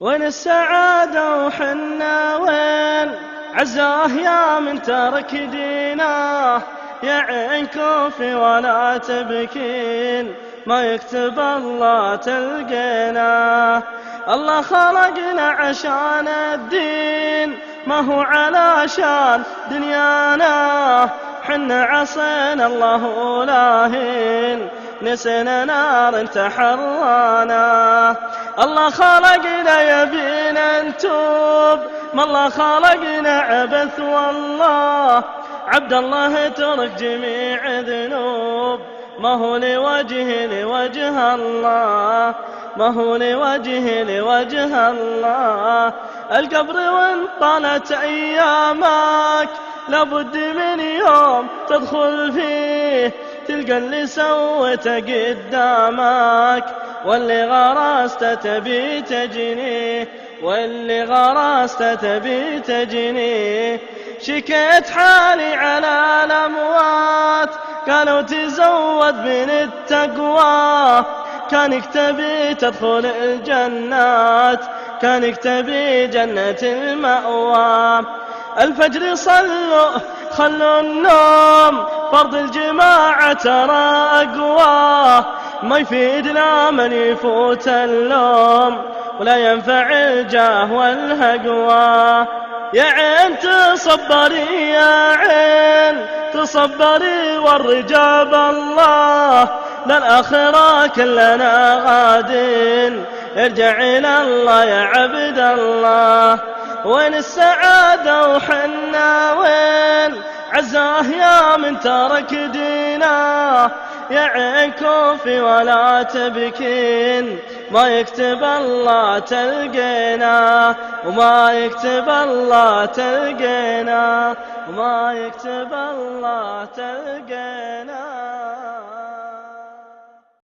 وين السعادة وحنا وين عزاه يا من ترك ديناه، يا عين كوفي ولا تبكين ما يكتب الله تلقيناه. الله خلقنا عشان الدين ما هو علشان دنيانا، حنا عصينا الله ولاهين نسينا نار تحرانا. الله خلقنا يبينا نتوب ما الله خلقنا عبث، والله عبد الله ترك جميع ذنوب ما هو لوجه الله، ما هو لوجه الله. القبر وان طالت أيامك لابد من يوم تدخل فيه تلقى اللي سويته قدامك، واللي غرست تبي تجنيه، واللي غرست تبي تجنيه. شكيت حالي على الأموات قالوا تزود من التقوى، كانك تبي تدخل الجنات، كانك تبي جنة المأوى. الفجر صلوا خلوا النوم فرض الجماعة ترى أقوى، ما يفيدنا من يفوت اللوم ولا ينفع الجاه والهقوى. يا عين تصبري يا عين تصبري والرجاب الله، للآخرة كلنا غادين ارجع إلى الله يا عبد الله. وين السعادة وحنا وين عزاه يا من ترك ديناه، يا عين كوفي ولا تبكين ما يكتب الله تلقينا، وما يكتب الله تلقينا، وما يكتب الله تلقينا.